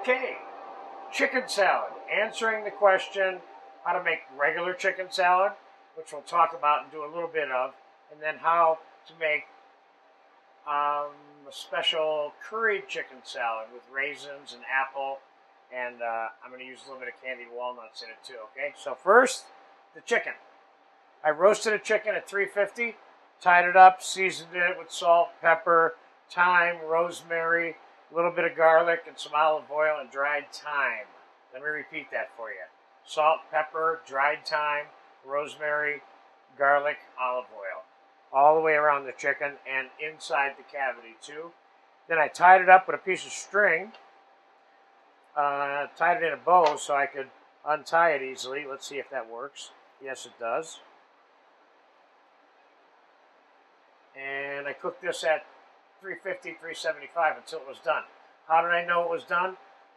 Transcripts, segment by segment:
Okay, chicken salad. Answering the question how to make regular chicken salad, which we'll talk about and do a little bit of, and then how to make a special curried chicken salad with raisins and apple, and I'm going to use a little bit of candied walnuts in it too, okay? So first, the chicken. I roasted a chicken at 350, tied it up, seasoned it with salt, pepper, thyme, rosemary, a little bit of garlic, and some olive oil and dried thyme. Let me repeat that for you. Salt, pepper, dried thyme, rosemary, garlic, olive oil. All the way around the chicken and inside the cavity too. Then I tied it up with a piece of string, tied it in a bow so I could untie it easily. Let's see if that works. Yes, it does. And I cooked this at 350, 375 until it was done. How did I know it was done?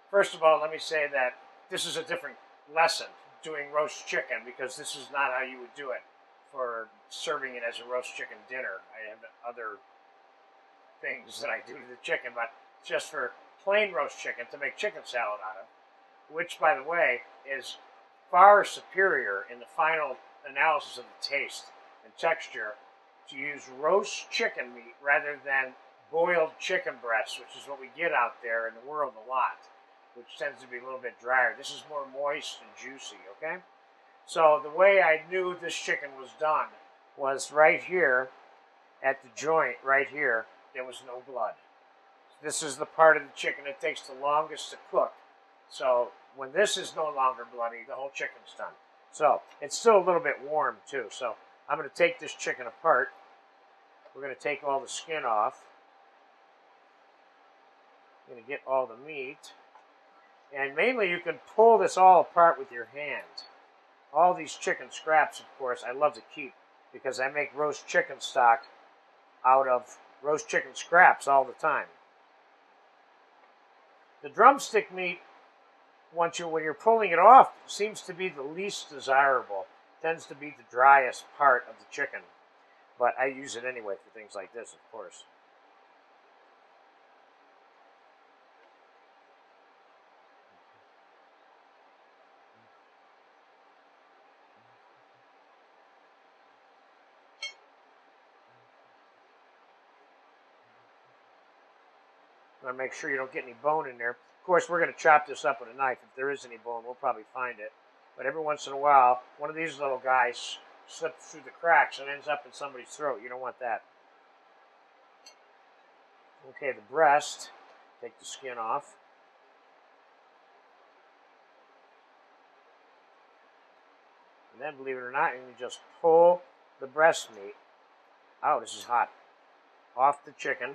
First of all, let me say that this is a different lesson, doing roast chicken, because this is not how you would do it for serving it as a roast chicken dinner. I have other things that I do to the chicken, but just for plain roast chicken to make chicken salad out of, which, by the way, is far superior in the final analysis of the taste and texture to use roast chicken meat rather than boiled chicken breasts, which is what we get out there in the world a lot, which tends to be a little bit drier. This is more moist and juicy, okay? So the way I knew this chicken was done was right here at the joint, right here, there was no blood. This is the part of the chicken that takes the longest to cook. So when this is no longer bloody, the whole chicken's done. So it's still a little bit warm too. So I'm going to take this chicken apart. We're going to take all the skin off. I'm going to get all the meat. And mainly you can pull this all apart with your hand. All these chicken scraps, of course, I love to keep because I make roast chicken stock out of roast chicken scraps all the time. The drumstick meat, when you're pulling it off, seems to be the least desirable. Tends to be the driest part of the chicken. But I use it anyway for things like this, of course. I'm going to make sure you don't get any bone in there. Of course, we're going to chop this up with a knife. If there is any bone, we'll probably find it. But every once in a while, one of these little guys slips through the cracks and ends up in somebody's throat. You don't want that. Okay, the breast. Take the skin off. And then, believe it or not, you can just pull the breast meat. Oh, this is hot. Off the chicken.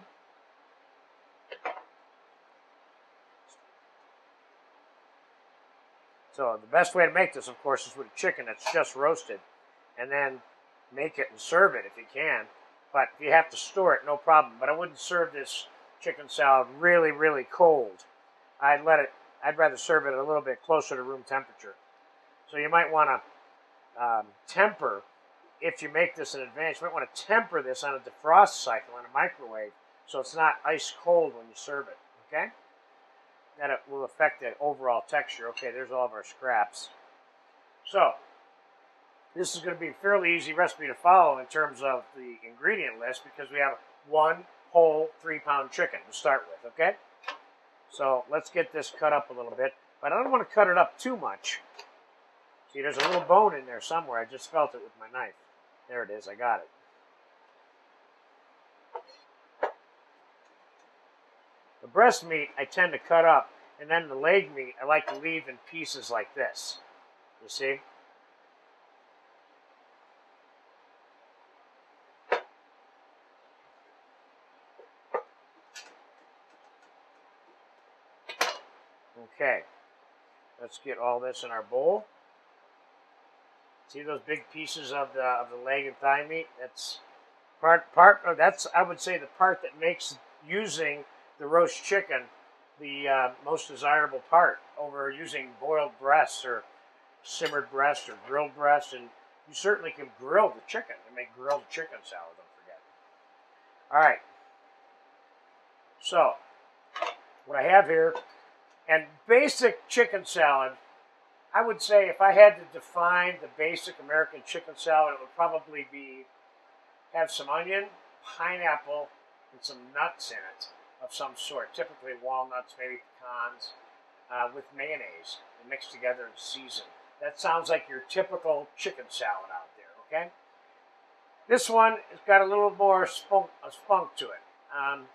So the best way to make this, of course, is with a chicken that's just roasted. And then make it and serve it if you can. But if you have to store it, no problem. But I wouldn't serve this chicken salad really, really cold. I'd rather serve it a little bit closer to room temperature. So you might want to temper, if you make this in advance, you might want to temper this on a defrost cycle in a microwave so it's not ice cold when you serve it, okay? That it will affect the overall texture. Okay, there's all of our scraps. So, this is going to be a fairly easy recipe to follow in terms of the ingredient list because we have one whole 3-pound chicken to start with, okay? So, let's get this cut up a little bit. But I don't want to cut it up too much. See, there's a little bone in there somewhere. I just felt it with my knife. There it is. I got it. The breast meat I tend to cut up, and then the leg meat I like to leave in pieces like this. You see? Okay. Let's get all this in our bowl. See those big pieces of the leg and thigh meat? That's that's, I would say, the part that makes using the roast chicken the most desirable part over using boiled breasts or simmered breast or grilled breast. And you certainly can grill the chicken and make grilled chicken salad, don't forget. All right. So what I have here, And basic chicken salad, I would say if I had to define the basic American chicken salad, it would probably be have some onion, pineapple, and some nuts in it of some sort, typically walnuts, maybe pecans, with mayonnaise and mixed together and seasoned. That sounds like your typical chicken salad out there, okay? This one has got a little more spunk to it. I'm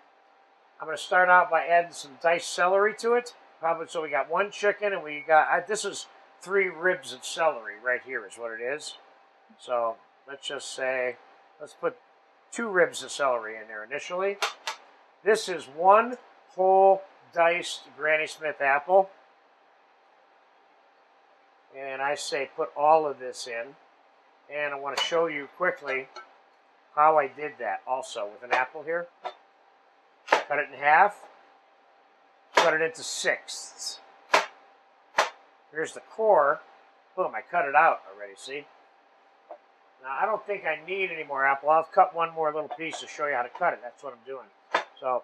going to start out by adding some diced celery to it. Probably so we got one chicken and we got, this is 3 ribs of celery right here is what it is. So let's just say, let's put 2 ribs of celery in there initially. This is 1 whole diced Granny Smith apple. And I say put all of this in. And I want to show you quickly how I did that also with an apple here. Cut it in half. Cut it into 6ths. Here's the core. Boom, I cut it out already, see? Now, I don't think I need any more apple. I'll cut one more little piece to show you how to cut it. That's what I'm doing. So,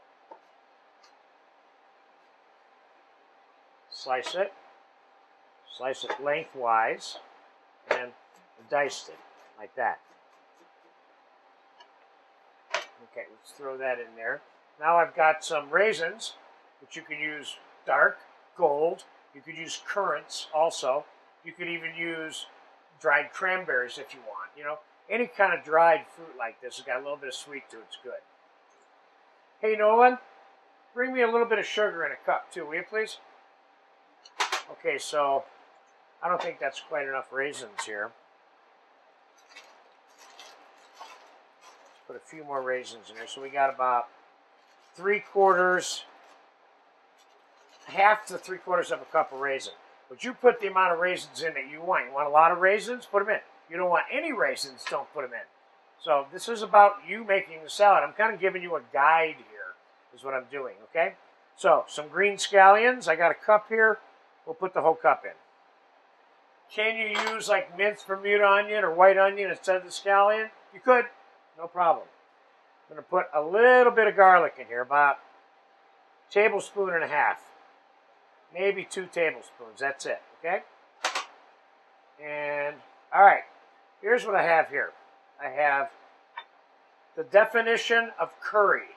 slice it. Slice it lengthwise. And diced it, like that. Okay, let's throw that in there. Now I've got some raisins, which you can use dark, gold. You could use currants also. You could even use dried cranberries if you want. You know, any kind of dried fruit like this has got a little bit of sweet to it. It's good. Hey, Nolan, bring me a little bit of sugar in a cup too, will you please? Okay, so I don't think that's quite enough raisins here. Let's put a few more raisins in there. So we got about 3/4, half to 3/4 of a cup of raisin. But you put the amount of raisins in that you want. You want a lot of raisins? Put them in. You don't want any raisins? Don't put them in. So this is about you making the salad. I'm kind of giving you a guide here, is what I'm doing, okay? So some green scallions. I got a cup here. We'll put the whole cup in. Can you use like minced Bermuda onion or white onion instead of the scallion? You could, no problem. I'm going to put a little bit of garlic in here, about 1.5 tablespoons. Maybe 2 tablespoons, that's it, okay? And, all right, here's what I have here. I have the definition of curry.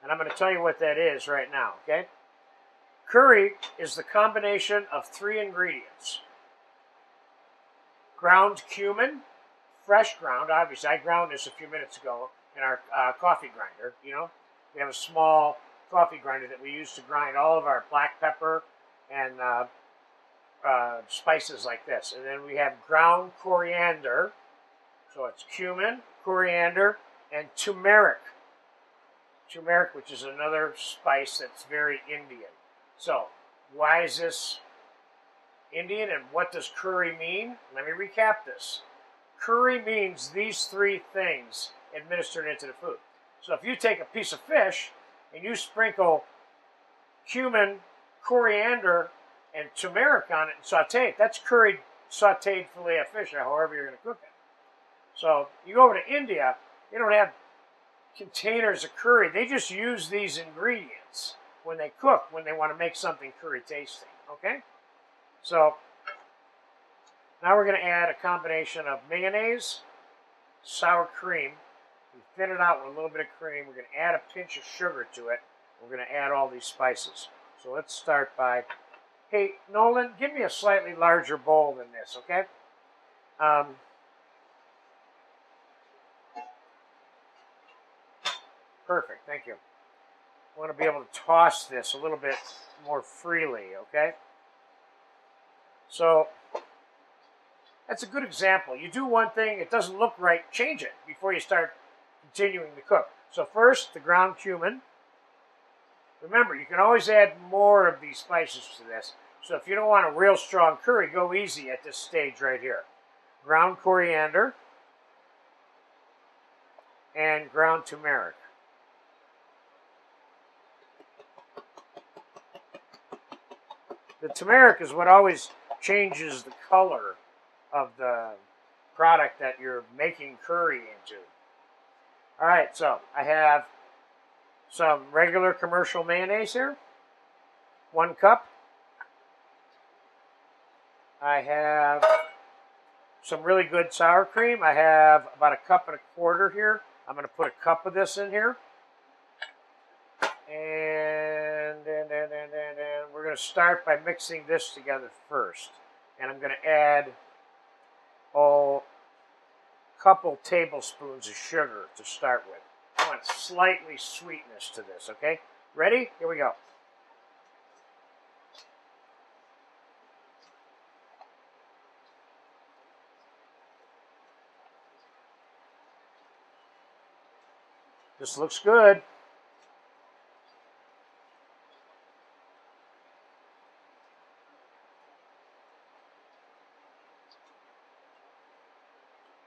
And I'm going to tell you what that is right now, okay? Curry is the combination of 3 ingredients. Ground cumin, fresh ground, obviously. I ground this a few minutes ago in our coffee grinder, you know. We have a small coffee grinder that we use to grind all of our black pepper and spices like this. And then we have ground coriander. So it's cumin, coriander, and turmeric. Turmeric, which is another spice that's very Indian. So, why is this Indian and what does curry mean? Let me recap this. Curry means these 3 things administered into the food. So if you take a piece of fish and you sprinkle cumin, coriander, and turmeric on it and saute it, that's curried sauteed filet of fish, or however you're going to cook it. So you go over to India, they don't have containers of curry. They just use these ingredients when they cook, when they want to make something curry tasting, okay? So now we're going to add a combination of mayonnaise, sour cream. We thin it out with a little bit of cream. We're going to add a pinch of sugar to it. We're going to add all these spices. So let's start by, hey, Nolan, give me a slightly larger bowl than this, okay? Perfect, thank you. I want to be able to toss this a little bit more freely, okay? So that's a good example. You do one thing, it doesn't look right, change it before you start continuing to cook. So first, the ground cumin. Remember, you can always add more of these spices to this. So if you don't want a real strong curry, go easy at this stage right here. Ground coriander and ground turmeric. The turmeric is what always changes the color of the product that you're making curry into. All right, so I have some regular commercial mayonnaise here. 1 cup. I have some really good sour cream. I have about 1.25 cups here. I'm going to put 1 cup of this in here. And we're going to start by mixing this together first. And I'm going to add, a couple tablespoons of sugar to start with. I want slightly sweetness to this, okay? Ready? Here we go. This looks good.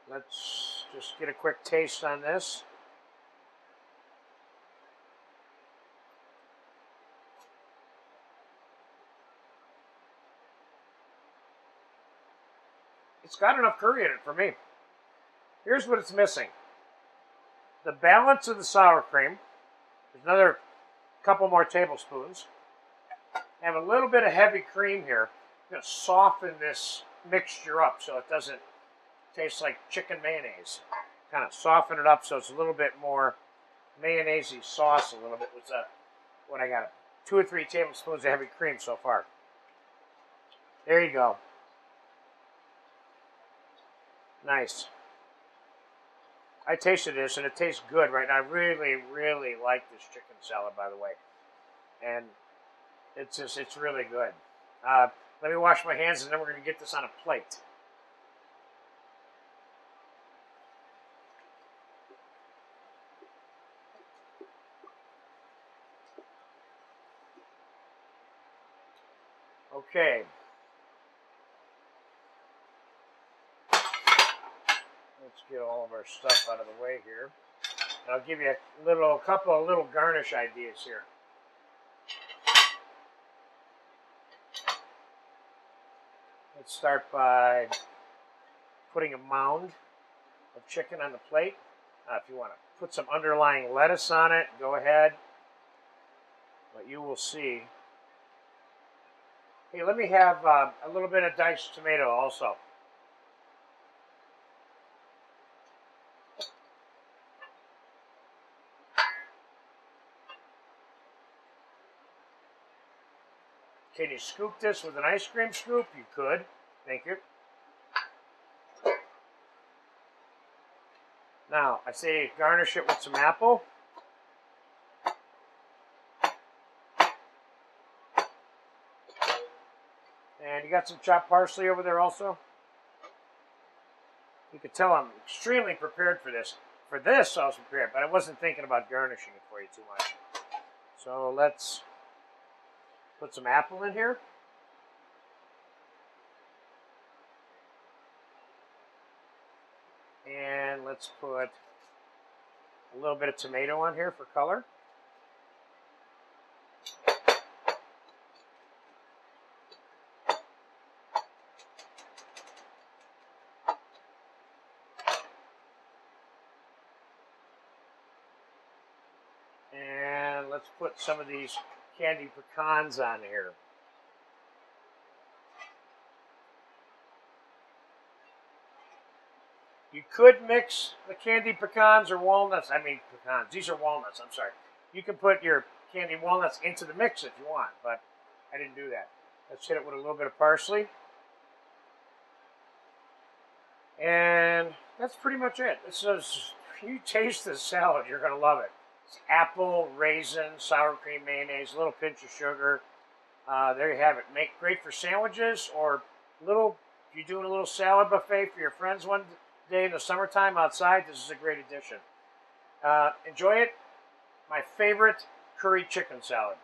Let's just get a quick taste on this. It's got enough curry in it for me. Here's what it's missing. The balance of the sour cream. There's another couple more tablespoons. I have a little bit of heavy cream here. I'm going to soften this mixture up so it doesn't taste like chicken mayonnaise. Kind of soften it up so it's a little bit more mayonnaise-y sauce a little bit. With what I got, 2 or 3 tablespoons of heavy cream so far. There you go. Nice. I tasted this and it tastes good right now. I really, really like this chicken salad, by the way. And it's really good. Let me wash my hands and then we're going to get this on a plate. Okay. Let's get all of our stuff out of the way here. And I'll give you a couple of little garnish ideas here. Let's start by putting a mound of chicken on the plate. If you want to put some underlying lettuce on it, go ahead. But you will see. Hey, let me have a little bit of diced tomato also. Can you scoop this with an ice cream scoop? You could. Thank you. Now, I say garnish it with some apple. And you got some chopped parsley over there also? You can tell I'm extremely prepared for this. For this, I was prepared, but I wasn't thinking about garnishing it for you too much. So let's put some apple in here. And let's put a little bit of tomato on here for color. And let's put some of these candied pecans on here. You could mix the candied pecans or walnuts. I mean pecans. These are walnuts. I'm sorry. You can put your candied walnuts into the mix if you want, but I didn't do that. Let's hit it with a little bit of parsley. And that's pretty much it. This is, you taste this salad, you're going to love it. It's apple, raisin, sour cream, mayonnaise, a little pinch of sugar. There you have it. Make great for sandwiches or if you're doing a little salad buffet for your friends one day in the summertime outside, this is a great addition. Enjoy it. My favorite curry chicken salad.